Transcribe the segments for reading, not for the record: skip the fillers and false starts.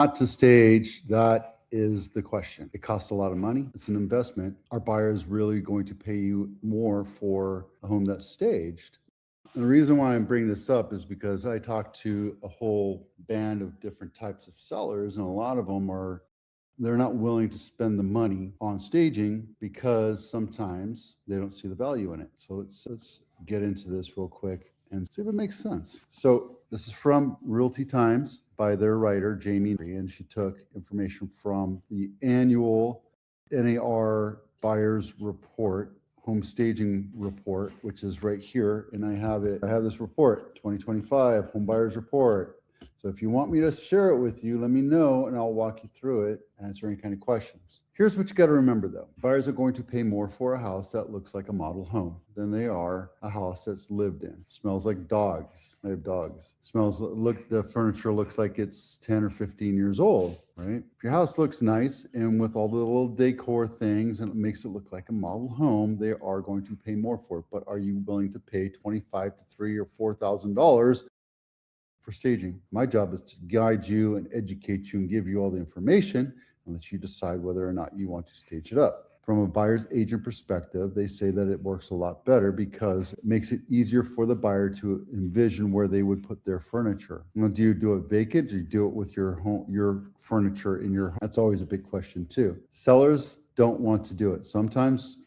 Not to stage, that is the question. It costs a lot of money. It's an investment. Are buyers really going to pay you more for a home that's staged? And the reason why I'm bringing this up is because I talked to a whole band of different types of sellers, and a lot of them they're not willing to spend the money on staging because sometimes they don't see the value in it. So let's get into this real quick and see if it makes sense. So this is from Realty Times by their writer, Jamie, and she took information from the annual NAR buyers report, home staging report, which is right here. And I have this report, 2025 home buyers report. So if you want me to share it with you, let me know and I'll walk you through it, answer any kind of questions. Here's what you got to remember though. Buyers are going to pay more for a house that looks like a model home than they are a house that's lived in. Smells like dogs. I have dogs. The furniture looks like it's 10 or 15 years old, right? If your house looks nice and with all the little decor things and it makes it look like a model home, they are going to pay more for it. But are you willing to pay $25 to $3,000 or $4,000 for staging? My job is to guide you and educate you and give you all the information and let you decide whether or not you want to stage it up. From a buyer's agent perspective, they say that it works a lot better because it makes it easier for the buyer to envision where they would put their furniture. Do you do it vacant? Do you do it with your home, your furniture in your home? That's always a big question too. Sellers don't want to do it. Sometimes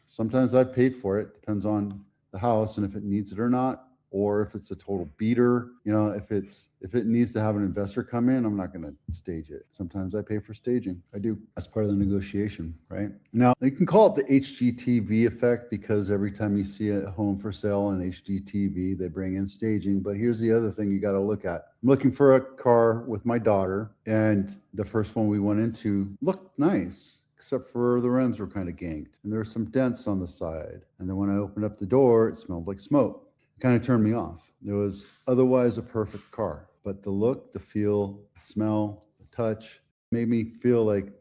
I've paid for it. Depends on the house and if it needs it or not, or if it's a total beater. If it needs to have an investor come in, I'm not going to stage it. Sometimes I pay for staging. I do. That's part of the negotiation, right? Now, you can call it the HGTV effect because every time you see a home for sale on HGTV, they bring in staging. But here's the other thing you got to look at. I'm looking for a car with my daughter, and the first one we went into looked nice, except for the rims were kind of ganked and there were some dents on the side. And then when I opened up the door, it smelled like smoke. Kind of turned me off. It was otherwise a perfect car, but the look, the feel, the smell, the touch made me feel like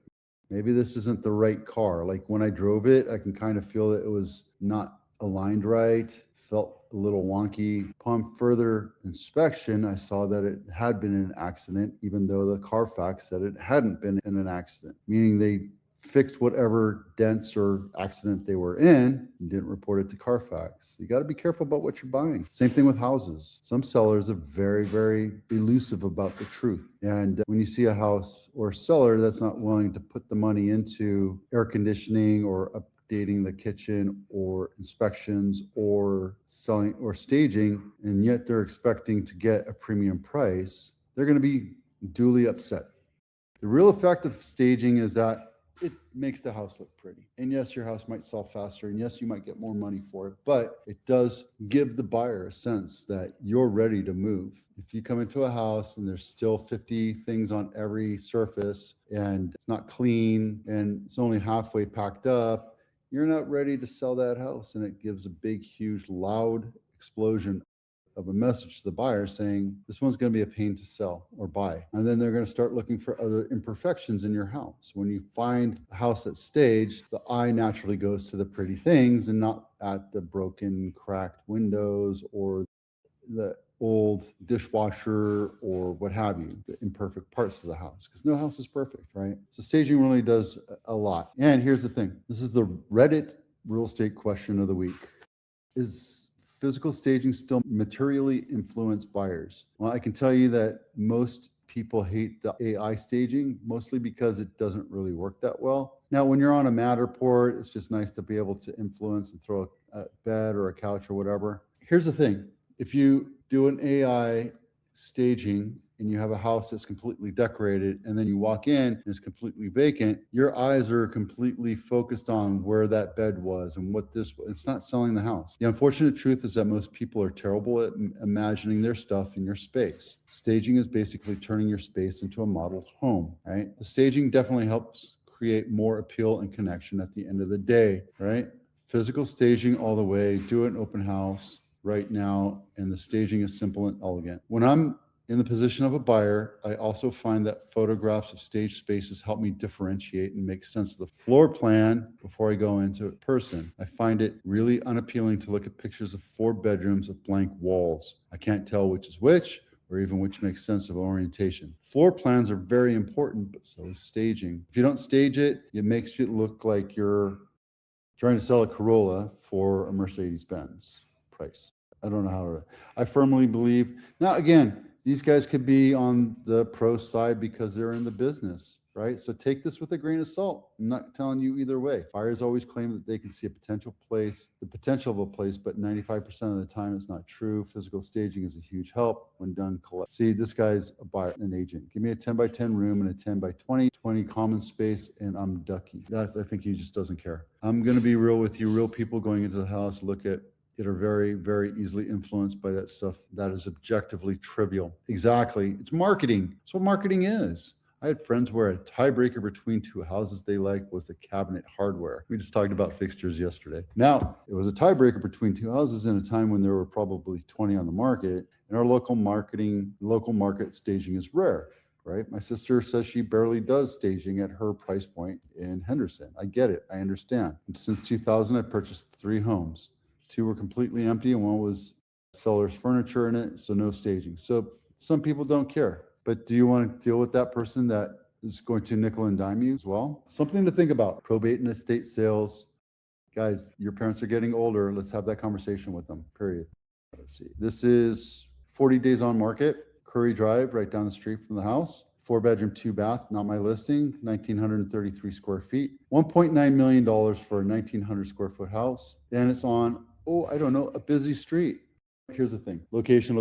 maybe this isn't the right car. Like when I drove it, I can kind of feel that it was not aligned right, felt a little wonky. Upon further inspection, I saw that it had been in an accident, even though the Carfax said it hadn't been in an accident, meaning they fixed whatever dents or accident they were in and didn't report it to Carfax. You got to be careful about what you're buying. Same thing with houses. Some sellers are very, very elusive about the truth. And when you see a house or seller that's not willing to put the money into air conditioning or updating the kitchen or inspections or selling or staging, and yet they're expecting to get a premium price, they're going to be duly upset. The real effect of staging is that it makes the house look pretty. And yes, your house might sell faster. And yes, you might get more money for it, but it does give the buyer a sense that you're ready to move. If you come into a house and there's still 50 things on every surface and it's not clean and it's only halfway packed up, you're not ready to sell that house. And it gives a big, huge, loud explosion of a message to the buyer saying, this one's going to be a pain to sell or buy. And then they're going to start looking for other imperfections in your house. When you find a house that's staged, the eye naturally goes to the pretty things and not at the broken, cracked windows or the old dishwasher or what have you, the imperfect parts of the house, because no house is perfect, right? So staging really does a lot. And here's the thing. This is the Reddit real estate question of the week. Is physical staging still materially influence buyers? Well, I can tell you that most people hate the AI staging, mostly because it doesn't really work that well. Now, when you're on a Matterport, it's just nice to be able to influence and throw a bed or a couch or whatever. Here's the thing. If you do an AI staging and you have a house that's completely decorated and then you walk in and it's completely vacant, your eyes are completely focused on where that bed was and what it's not selling the house. The unfortunate truth is that most people are terrible at imagining their stuff in your space. Staging is basically turning your space into a model home, right? The staging definitely helps create more appeal and connection at the end of the day, right? Physical staging all the way, do an open house right now, and the staging is simple and elegant. When I'm in the position of a buyer, I also find that photographs of staged spaces help me differentiate and make sense of the floor plan before I go into a person. I find it really unappealing to look at pictures of 4 bedrooms with blank walls. I can't tell which is which, or even which makes sense of orientation. Floor plans are very important, but so is staging. If you don't stage it, it makes it look like you're trying to sell a Corolla for a Mercedes-Benz price. I don't know how to, I firmly believe, now again, these guys could be on the pro side because they're in the business, right? So take this with a grain of salt. I'm not telling you either way. Buyers always claim that they can see a potential place, the potential of a place, but 95% of the time it's not true. Physical staging is a huge help when done correctly. See, this guy's a buyer, an agent. Give me a 10 by 10 room and a 10 by 20 common space, and I'm ducky. I think he just doesn't care. I'm going to be real with you. Real people going into the house look at it are very, very easily influenced by that stuff that is objectively trivial. Exactly. It's marketing. That's what marketing is. I had friends where a tiebreaker between two houses they liked was the cabinet hardware. We just talked about fixtures yesterday. Now, it was a tiebreaker between two houses in a time when there were probably 20 on the market, and our local market staging is rare, right? My sister says she barely does staging at her price point in Henderson. I get it. I understand. And since 2000, I purchased 3 homes. 2 were completely empty and 1 was seller's furniture in it, so no staging. So some people don't care, but do you want to deal with that person that is going to nickel and dime you as well? Something to think about. Probate and estate sales. Guys, your parents are getting older. Let's have that conversation with them, period. Let's see. This is 40 days on market, Curry Drive, right down the street from the house. 4-bedroom, 2-bath, not my listing, 1,933 square feet. $1.9 million for a 1,900 square foot house. And it's on, a busy street. Here's the thing, location.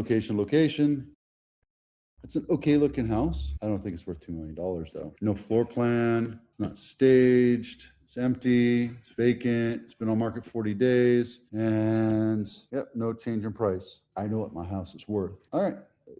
It's an okay looking house. I don't think it's worth $2 million though. No floor plan, not staged, it's empty, it's vacant, it's been on market 40 days, and no change in price. I know what my house is worth. All right.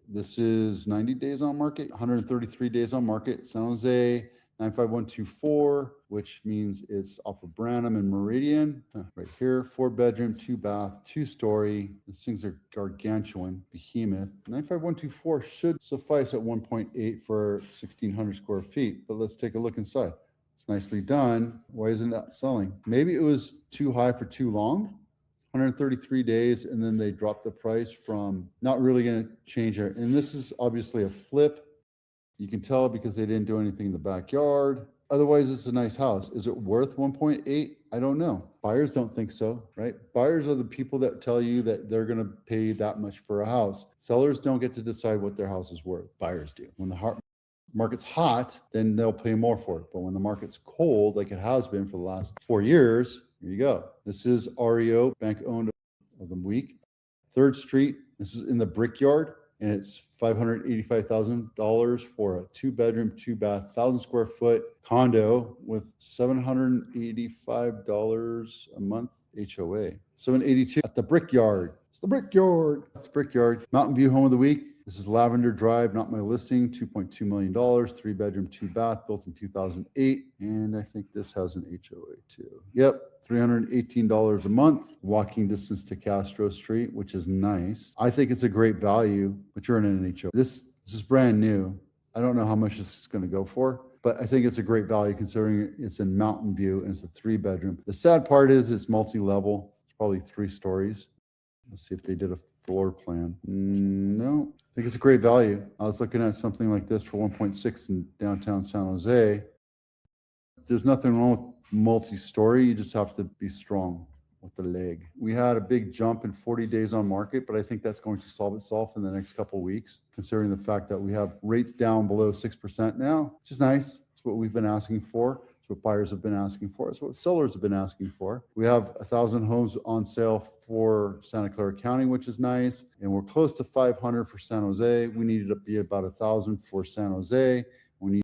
This is 90 days on market, 133 days on market, San Jose, 95124, which means it's off of Branham and Meridian. Right here, 4-bedroom, 2-bath, 2-story. These things are gargantuan, behemoth. 95124 should suffice at 1.8 for 1,600 square feet, but let's take a look inside. It's nicely done. Why isn't that selling? Maybe it was too high for too long. 133 days, and then they dropped the price from not really going to change it. And this is obviously a flip. You can tell because they didn't do anything in the backyard. Otherwise, it's a nice house. Is it worth 1.8? I don't know. Buyers don't think so, right? Buyers are the people that tell you that they're going to pay that much for a house. Sellers don't get to decide what their house is worth. Buyers do. When the market's hot, then they'll pay more for it. But when the market's cold, like it has been for the last 4 years, here you go. This is REO, bank owned of the week. 3rd Street. This is in the Brickyard, and it's $585,000 for a 2-bedroom, 2-bath, 1,000 square foot condo with $785 a month HOA. $782 at the Brickyard. It's the Brickyard. It's the Brickyard. Mountain View Home of the Week. This is Lavender Drive, not my listing, $2.2 million, 3-bedroom, 2-bath, built in 2008. And I think this has an HOA too. Yep, $318 a month, walking distance to Castro Street, which is nice. I think it's a great value, but you're in an HOA. This is brand new. I don't know how much this is going to go for, but I think it's a great value considering it's in Mountain View and it's a 3-bedroom. The sad part is it's multi-level. It's probably 3 stories. Let's see if they did a floor plan. No, I think it's a great value. I was looking at something like this for 1.6 in downtown San Jose. There's nothing wrong with multi-story. You just have to be strong with the leg. We had a big jump in 40 days on market, but I think that's going to solve itself in the next couple of weeks, considering the fact that we have rates down below 6% now, which is nice. It's what we've been asking for. It's what buyers have been asking for. It's what sellers have been asking for. We have 1,000 homes on sale for Santa Clara County, which is nice. And we're close to 500 for San Jose. We needed to be about 1,000 for San Jose.